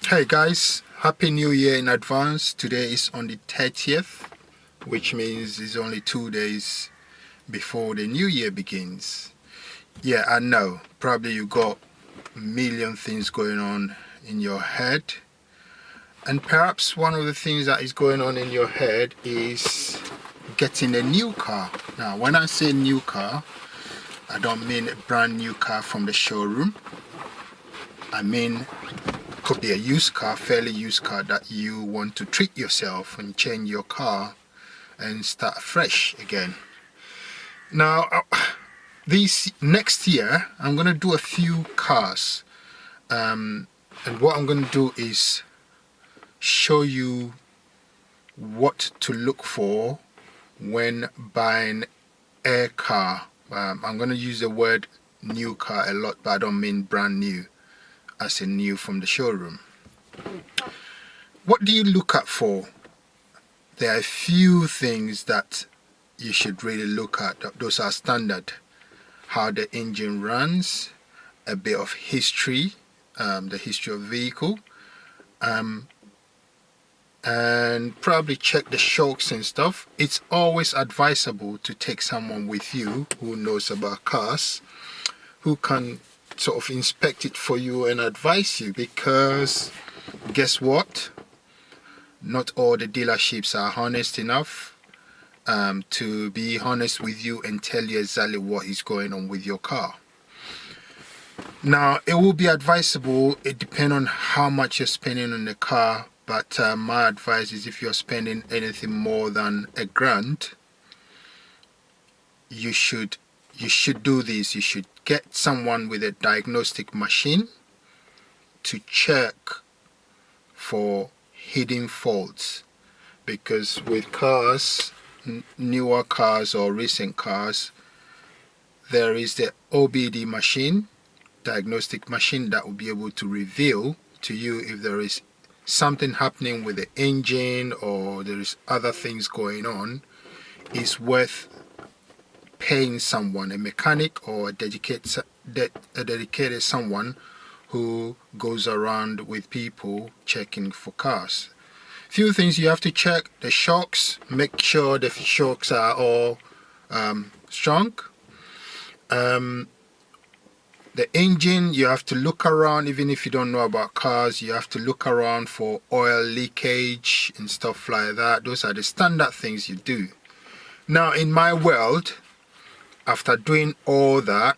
Hey guys, Happy New Year in advance. Today is on the 30th, which means it's only 2 days before the new year begins. Yeah, I know, probably you got a million things going on in your head, and perhaps one of the things that is going on in your head is getting a new car. Now, when I say new car, I don't mean a brand new car from the showroom. I mean, could be a used car, fairly used car that you want to treat yourself and change your car and start fresh again. Now, this next year, I'm going to do a few cars. And what I'm going to do is show you what to look for when buying a car. I'm going to use the word new car a lot, but I don't mean brand new, as in new from the showroom. What do you look out for? There are a few things that you should really look at. Those are standard. How the engine runs, a bit of history, the history of the vehicle, and probably check the shocks and stuff. It's always advisable to take someone with you who knows about cars, who can sort of inspect it for you and advise you, because guess what? Not all the dealerships are honest enough to be honest with you and tell you exactly what is going on with your car. Now, it will be advisable, it depends on how much you're spending on the car, but my advice is if you're spending anything more than $1,000, you should do this. You should get someone with a diagnostic machine to check for hidden faults, because with cars, newer cars or recent cars, there is the OBD machine, diagnostic machine, that will be able to reveal to you if there is something happening with the engine or there is other things going on. It's worth paying someone, a mechanic or a dedicated someone who goes around with people checking for cars. Few things you have to check: the shocks, make sure the shocks are all strong. The engine, you have to look around. Even if you don't know about cars, you have to look around for oil leakage and stuff like that. Those are the standard things you do. Now, in my world, after doing all that,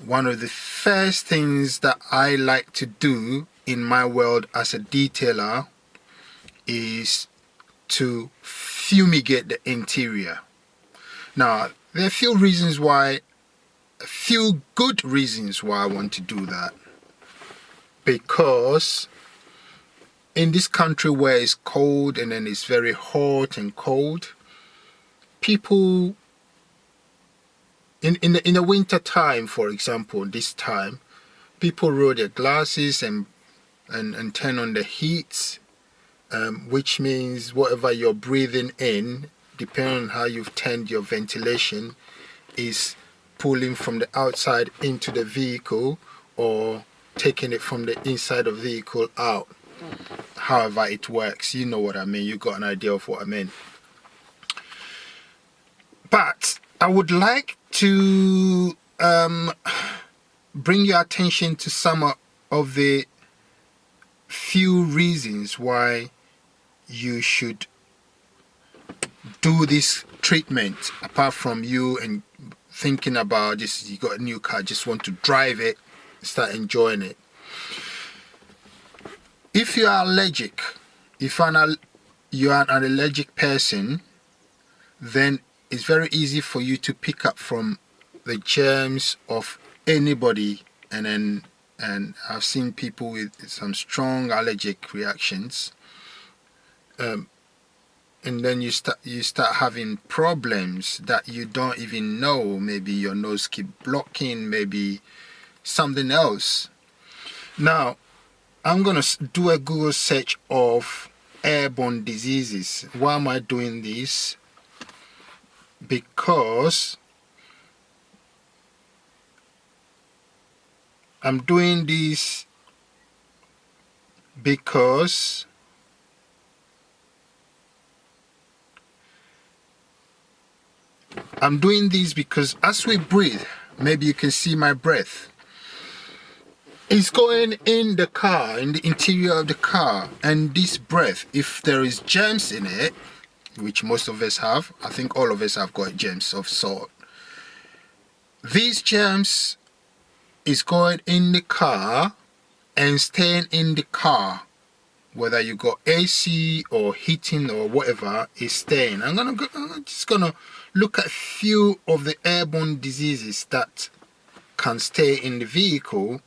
one of the first things that I like to do in my world as a detailer is to fumigate the interior. Now, there are a few good reasons why I want to do that. Because in this country where it's cold and then it's very hot and cold, people in the winter time, for example, this time, people roll their glasses and turn on the heat, which means whatever you're breathing in, depending on how you've turned your ventilation, is pulling from the outside into the vehicle or taking it from the inside of the vehicle out. However it works, you know what I mean. You got an idea of what I mean. But I would like to bring your attention to some of the few reasons why you should do this treatment, apart from you and thinking about this. You got a new car, just want to drive it, start enjoying it. If you are allergic, if you are an allergic person, then it's very easy for you to pick up from the germs of anybody, and I've seen people with some strong allergic reactions, and then you start having problems that you don't even know. Maybe your nose keep blocking, maybe something else. Now, I'm gonna do a Google search of airborne diseases. Why am I doing this? Because I'm doing this because I'm doing this because as we breathe, maybe you can see my breath. It's going in the car, in the interior of the car, and this breath, if there is germs in it, which most of us have, I think all of us have got germs of sort. These germs is going in the car and staying in the car, whether you got AC or heating or whatever, is staying. I'm just gonna look at a few of the airborne diseases that can stay in the vehicle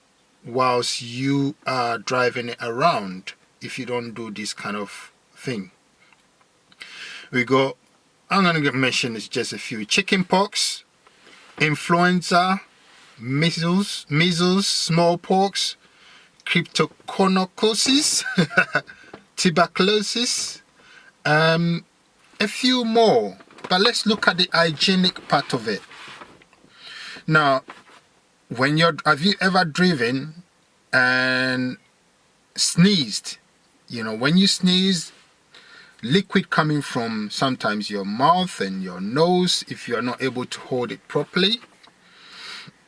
whilst you are driving it around if you don't do this kind of thing. I'm gonna mention just a few: chickenpox, influenza, measles, smallpox, cryptococcus, tuberculosis, a few more. But let's look at the hygienic part of it. Now, have you ever driven and sneezed? You know, when you sneeze, liquid coming from sometimes your mouth and your nose if you are not able to hold it properly,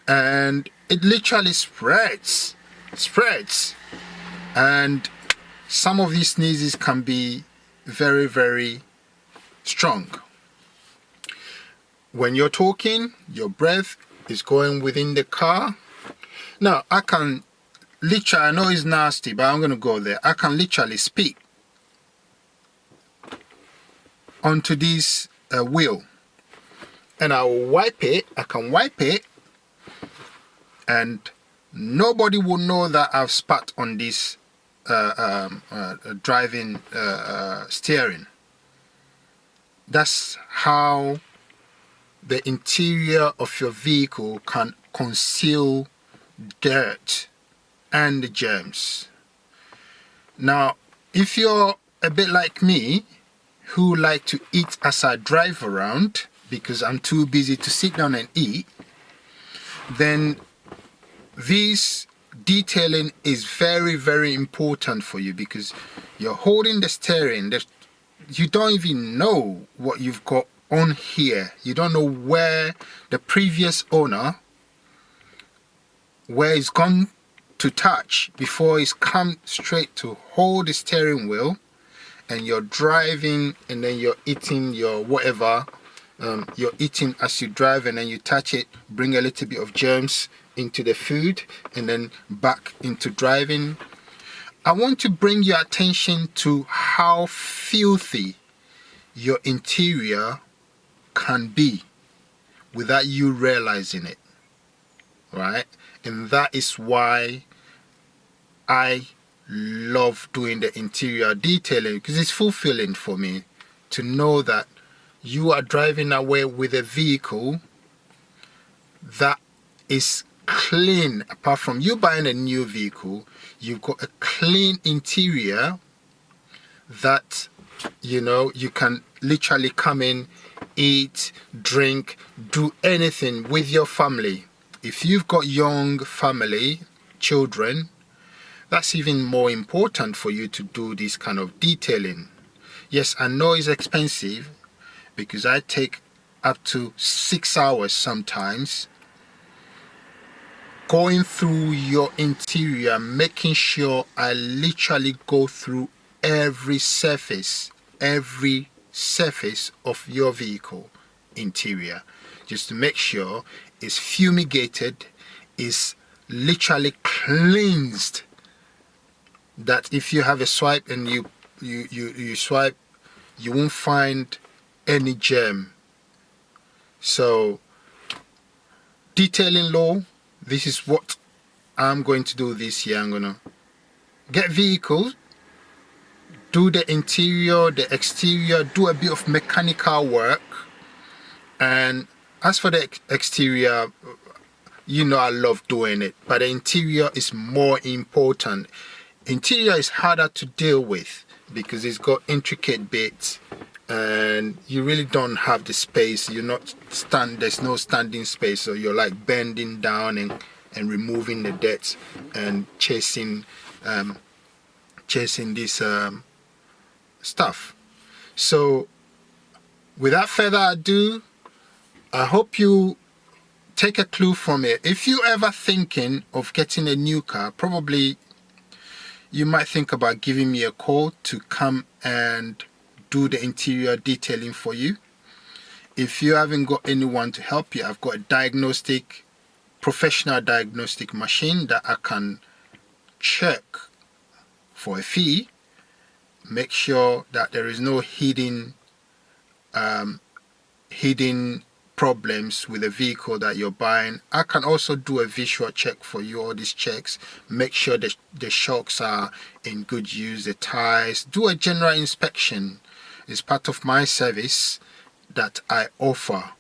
and it literally spreads, and some of these sneezes can be very, very strong. When you're talking, your breath is going within the car. Now, I know it's nasty, but I'm going to go there. I can literally spit onto this wheel, and I can wipe it, and nobody will know that I've spat on this driving steering. That's how the interior of your vehicle can conceal dirt and germs. Now, if you're a bit like me, who like to eat as I drive around because I'm too busy to sit down and eat, then this detailing is very, very important for you, because you're holding the steering. You don't even know what you've got on here. You don't know where the previous owner, where it's gone to touch before it's come straight to hold the steering wheel, and you're driving, and then you're eating your whatever you're eating as you drive, and then you touch it, bring a little bit of germs into the food, and then back into driving. I want to bring your attention to how filthy your interior can be without you realizing it, right? And that is why I love doing the interior detailing, because it's fulfilling for me to know that you are driving away with a vehicle that is clean. Apart from you buying a new vehicle, you've got a clean interior that, you know, you can literally come in, eat, drink, do anything with your family. If you've got young family, children, that's even more important for you to do this kind of detailing. Yes, I know it's expensive, because I take up to 6 hours sometimes going through your interior, making sure I literally go through every surface of your vehicle interior, just to make sure it's fumigated, is literally cleansed, that if you have a swipe and you swipe, you won't find any germ. So detailing law, this is what I'm going to do this year. I'm gonna get vehicles, do the interior, the exterior, do a bit of mechanical work. And as for the exterior, you know I love doing it, but the interior is more important. Interior is harder to deal with because it's got intricate bits, and you really don't have the space. There's no standing space, so you're like bending down and removing the dirt and chasing purchasing this stuff. So without further ado, I hope you take a clue from it. If you ever thinking of getting a new car, probably you might think about giving me a call to come and do the interior detailing for you. If you haven't got anyone to help you, I've got a professional diagnostic machine that I can check for a fee, make sure that there is no hidden problems with the vehicle that you're buying. I can also do a visual check for you, all these checks, make sure that the shocks are in good use, the tires, do a general inspection. It's part of my service that I offer.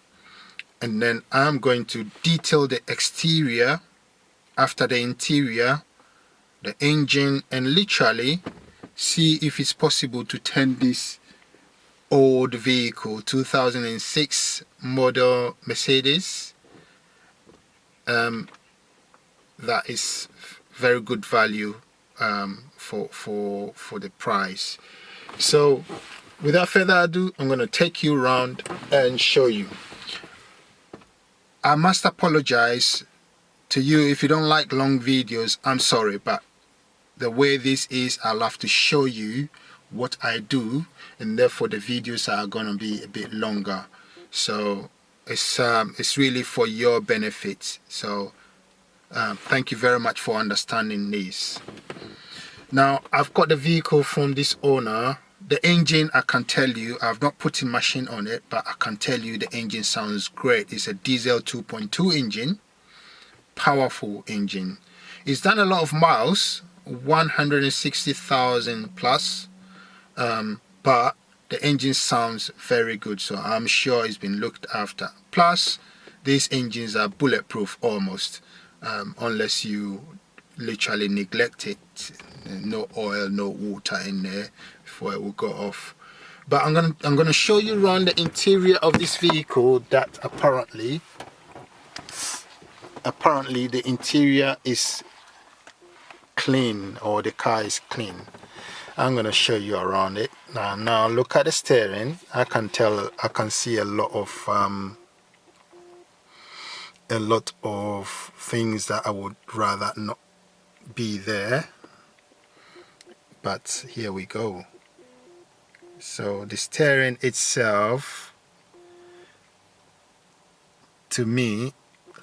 And then I'm going to detail the exterior, after the interior, the engine, and literally see if it's possible to turn this old vehicle, 2006 model Mercedes, that is very good value for the price. So without further ado, I'm going to take you around and show you. I must apologize to you if you don't like long videos. I'm sorry, but the way this is, I'll have to show you what I do, and therefore the videos are going to be a bit longer. So it's really for your benefit. So thank you very much for understanding this. Now I've got the vehicle from this owner. The engine, I can tell you, I've not put a machine on it, but I can tell you the engine sounds great. It's a diesel 2.2 engine, powerful engine. It's done a lot of miles, 160,000 plus, but the engine sounds very good, so I'm sure it's been looked after. Plus these engines are bulletproof almost, unless you literally neglect it. No oil, no water in there before it will go off. But I'm gonna show you around the interior of this vehicle, that apparently the interior is clean, or the car is clean. I'm gonna show you around it. Now look at the steering. I can see a lot of things that I would rather not be there, but here we go. So the steering itself, to me,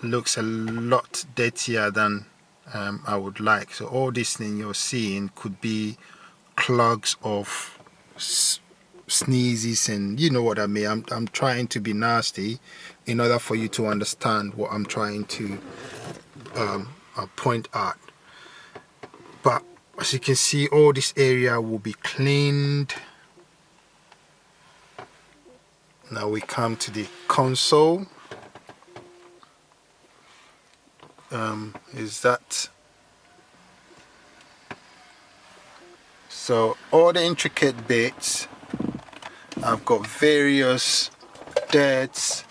looks a lot dirtier than I would like. So all this thing you're seeing could be clogs of sneezes, and you know what I mean. I'm trying to be nasty in order for you to understand what I'm trying to point out. But as you can see, all this area will be cleaned. Now we come to the console. So all the intricate bits, I've got various dirts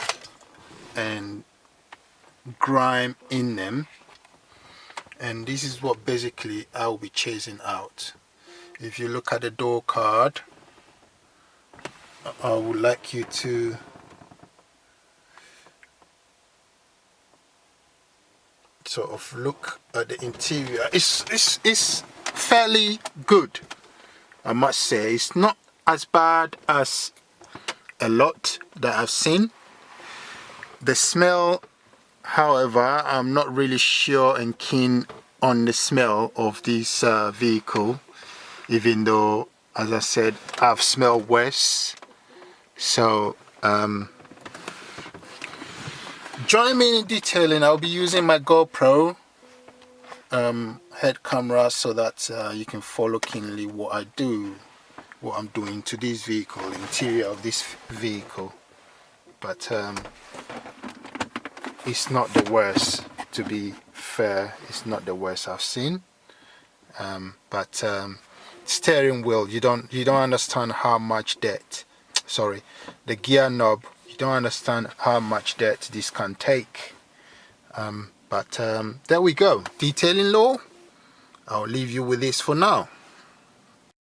and grime in them, and this is what basically I'll be chasing out. If you look at the door card, I would like you to sort of look at the interior. It's fairly good, I must say. It's not as bad as a lot that I've seen. The smell, however, I'm not really sure and keen on the smell of this vehicle, even though, as I said, I've smelled worse. So join me in detailing. I'll be using my GoPro head camera so that you can follow keenly what I'm doing to this vehicle, interior of this vehicle. But it's not the worst, to be fair. It's not the worst I've seen. But steering wheel, you don't understand how much dirt. Sorry, the gear knob, you don't understand how much dirt this can take. But there we go. Detailing law, I'll leave you with this for now.